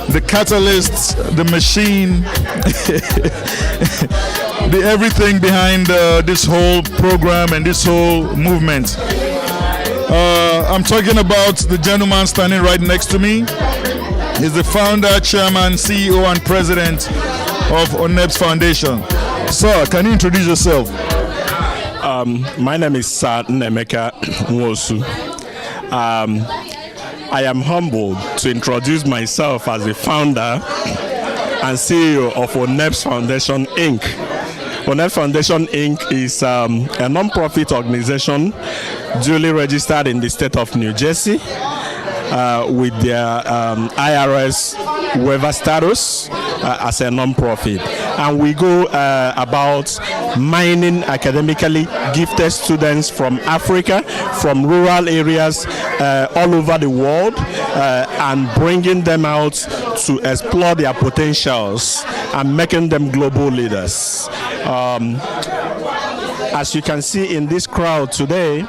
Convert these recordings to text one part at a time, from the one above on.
the catalyst, the machine, the everything behind this whole program and this whole movement. I'm talking about the gentleman standing right next to me. He's the founder, chairman, CEO, and president of Oneb's Foundation. Sir, can you introduce yourself? My name is Sir Nnaemeka Nwosu. I am humbled to introduce myself as the founder and CEO of Oneb's Foundation, Inc. Oneb's Foundation, Inc. is a non-profit organization duly registered in the state of New Jersey with their IRS waiver status as a non-profit. And we go about mining academically gifted students from Africa, from rural areas all over the world, and bringing them out to explore their potentials and making them global leaders. As you can see in this crowd today,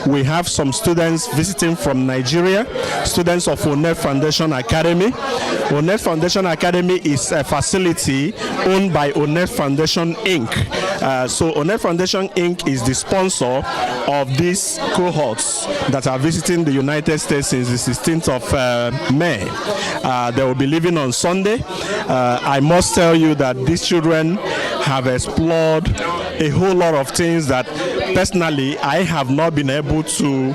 we have some students visiting from Nigeria, students of Oneb Foundation Academy. Oneb Foundation Academy is a facility owned by Oneb Foundation Inc. So Oneb Foundation Inc. is the sponsor of these cohorts that are visiting the United States since the 16th of May. They will be leaving on Sunday. I must tell you that these children have explored a whole lot of things that personally I have not been able to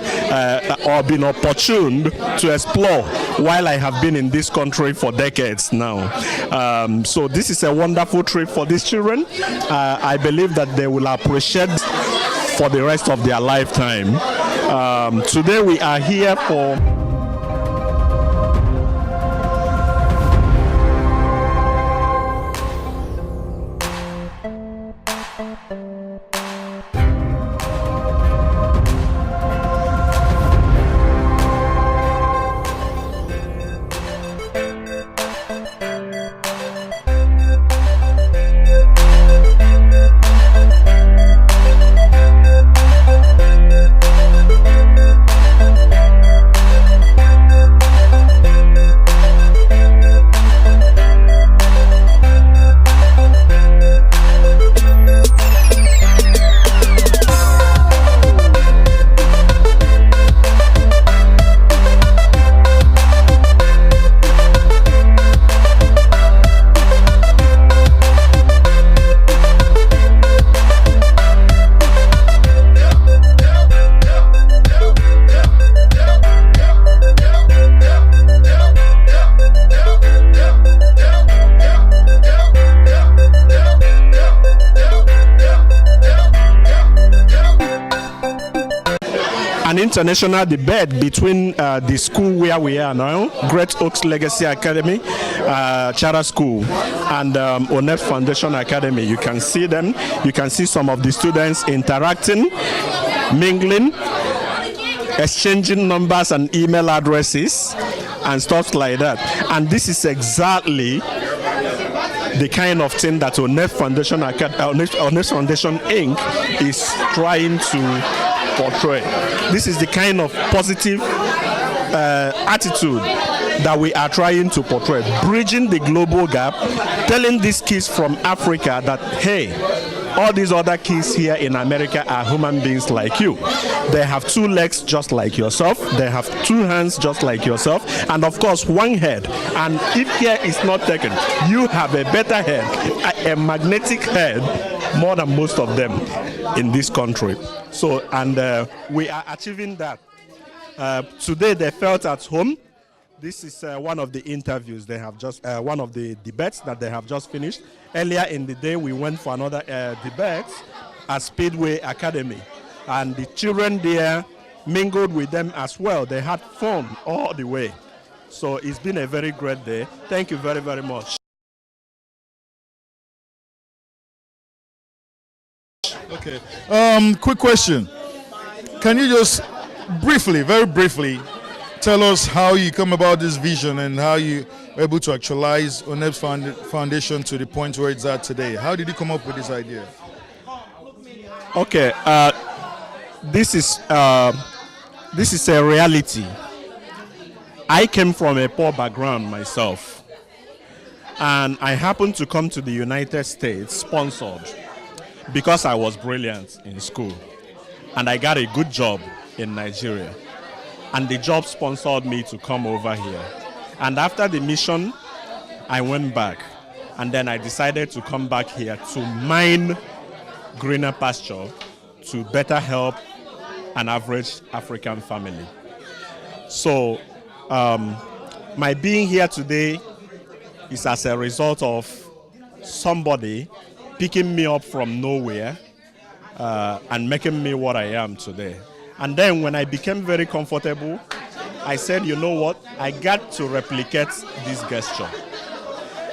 or been opportuned to explore while I have been in this country for decades now. So this is a wonderful trip for these children. I believe that they will appreciate for the rest of their lifetime. Today we are here for an international debate between the school where we are now, Great Oaks Legacy Academy, Charter School, and Oneb Foundation Academy. You can see them. You can see some of the students interacting, mingling, exchanging numbers and email addresses and stuff like that. And this is exactly the kind of thing that Oneb Foundation Inc. is trying to portray. This is the kind of positive attitude that we are trying to portray, bridging the global gap, telling these kids from Africa that, hey, all these other kids here in America are human beings like you. They have two legs just like yourself. They have two hands just like yourself. And of course, one head. And if care is not taken, you have a better head, a magnetic head, more than most of them in this country. So, and we are achieving that. Today they felt at home. This is one of the interviews they have just, one of the debates that they have just finished. Earlier in the day, we went for another debate at Speedway Academy. And the children there mingled with them as well. They had fun all the way. So it's been a very great day. Thank you very, very much. Okay. Quick question. Can you just briefly, very briefly, tell us how you come about this vision and how you were able to actualize Oneb's Foundation to the point where it's at today? How did you come up with this idea? Okay. This is a reality. I came from a poor background myself. And I happened to come to the United States sponsored because I was brilliant in school. And I got a good job in Nigeria. And the job sponsored me to come over here. And after the mission, I went back. And then I decided to come back here to mine greener pasture to better help an average African family. So my being here today is as a result of somebody picking me up from nowhere and making me what I am today. And then when I became very comfortable, I said, you know what, I got to replicate this gesture.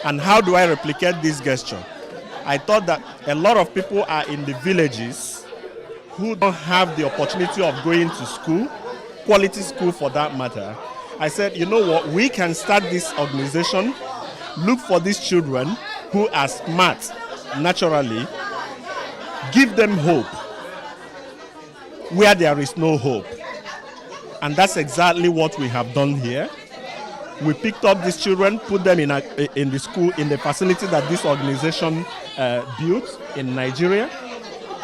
And how do I replicate this gesture? I thought that a lot of people are in the villages who don't have the opportunity of going to school, quality school for that matter. I said, you know what, we can start this organization, look for these children who are smart naturally, give them hope where there is no hope. And that's exactly what we have done here. We picked up these children, put them in the school, in the facility that this organization built in Nigeria.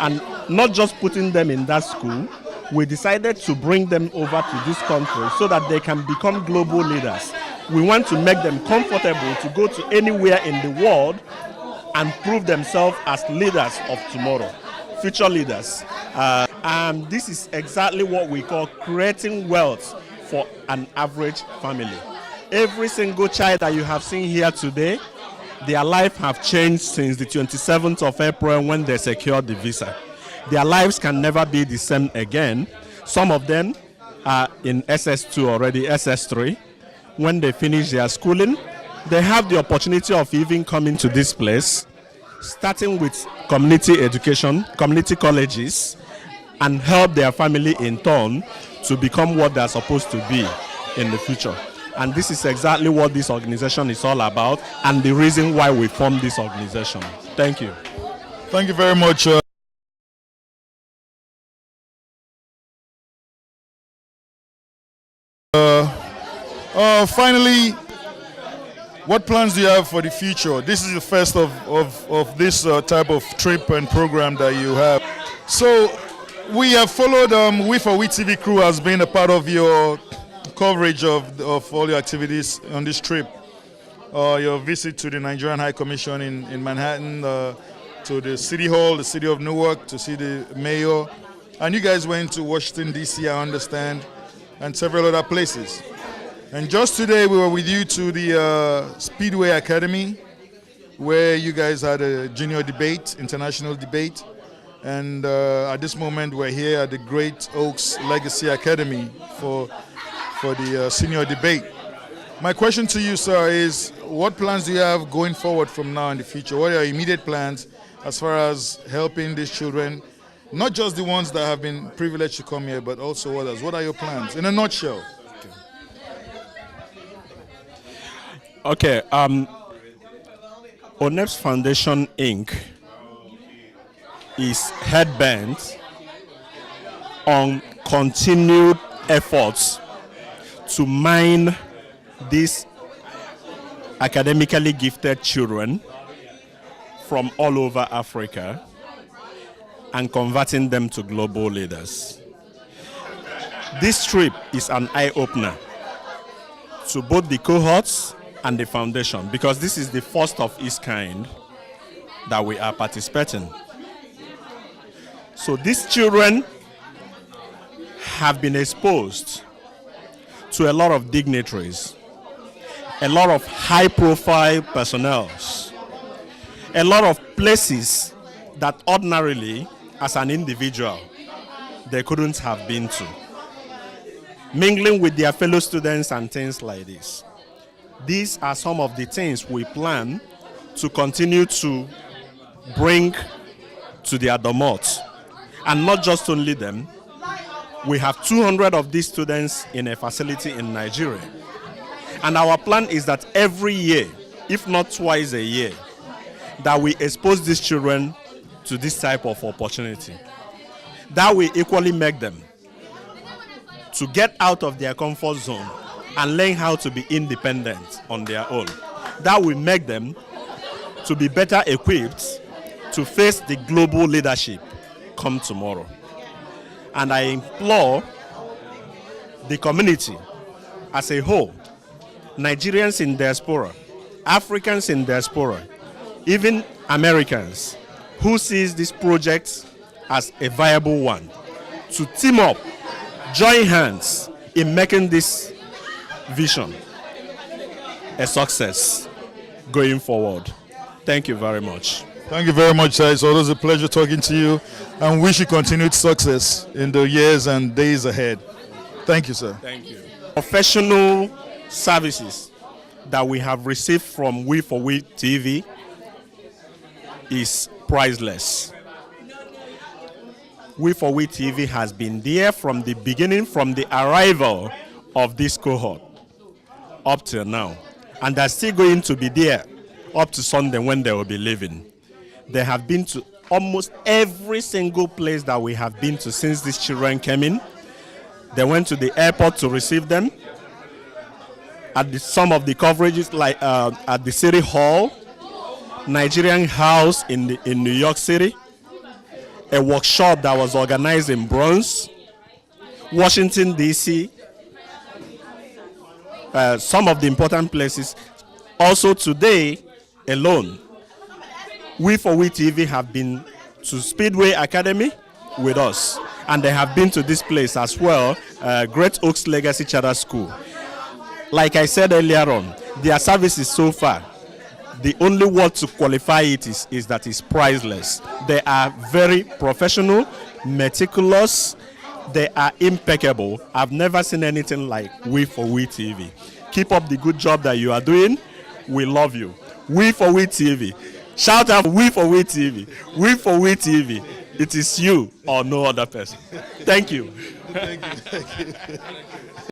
And not just putting them in that school, we decided to bring them over to this country so that they can become global leaders. We want to make them comfortable to go to anywhere in the world and prove themselves as leaders of tomorrow, future leaders. And this is exactly what we call creating wealth for an average family. Every single child that you have seen here today, their life have changed since the 27th of April when they secured the visa. Their lives can never be the same again. Some of them are in SS2 already, SS3. When they finish their schooling, they have the opportunity of even coming to this place, starting with community education, community colleges, and help their family in turn to become what they're supposed to be in the future. And this is exactly what this organization is all about and the reason why we formed this organization. Thank you. Thank you very much. Finally, what plans do you have for the future? This is the first of this type of trip and program that you have. So we have followed We4We TV crew has been a part of your coverage of all your activities on this trip. Your visit to the Nigerian High Commission in Manhattan, to the City Hall, the City of Newark, to see the mayor. And you guys went to Washington, D.C., I understand, and several other places. And just today we were with you to the Speedway Academy, where you guys had a junior debate, international debate. And at this moment we're here at the Great Oaks Legacy Academy for the senior debate. My question to you, sir, is what plans do you have going forward from now in the future? What are your immediate plans as far as helping these children, not just the ones that have been privileged to come here, but also others? What are your plans, in a nutshell? Okay, Oneb's Foundation, Inc. is head-bent on continued efforts to mine these academically gifted children from all over Africa and converting them to global leaders. This trip is an eye-opener to both the cohorts and the foundation, because this is the first of its kind that we are participating. So these children have been exposed to a lot of dignitaries, a lot of high-profile personnel, a lot of places that ordinarily, as an individual, they couldn't have been to, mingling with their fellow students and things like this. These are some of the things we plan to continue to bring to the Adomot. And not just only them, we have 200 of these students in a facility in Nigeria. And our plan is that every year, if not twice a year, that we expose these children to this type of opportunity. That will equally make them to get out of their comfort zone and learn how to be independent on their own. that will make them to be better equipped to face the global leadership come tomorrow. And I implore the community as a whole, Nigerians in diaspora, Africans in diaspora, even Americans who sees this project as a viable one, to team up, join hands in making this vision a success going forward. Thank you very much. Thank you very much, sir. It's always a pleasure talking to you, and wish you continued success in the years and days ahead. Thank you, sir. Thank you. Professional services that we have received from We4We TV is priceless. We4We TV has been there from the beginning, from the arrival of this cohort up till now. And they're still going to be there up to Sunday when they will be leaving. They have been to almost every single place that we have been to since these children came in. They went to the airport to receive them. At some of the coverages, like at the City Hall, Nigerian House in New York City, a workshop that was organized in Bronx, Washington, D.C., some of the important places. Also today alone, We4We TV have been to Speedway Academy with us, and they have been to this place as well, Great Oaks Legacy Charter School. Like I said earlier on, their services so far, the only word to qualify it is that it's priceless. They are very professional, meticulous, they are impeccable. I've never seen anything like We4We TV. Keep up the good job that you are doing. We love you. We4We TV. Shout out We4We TV. We4We TV. It is you or no other person. Thank you. Thank you. Thank you.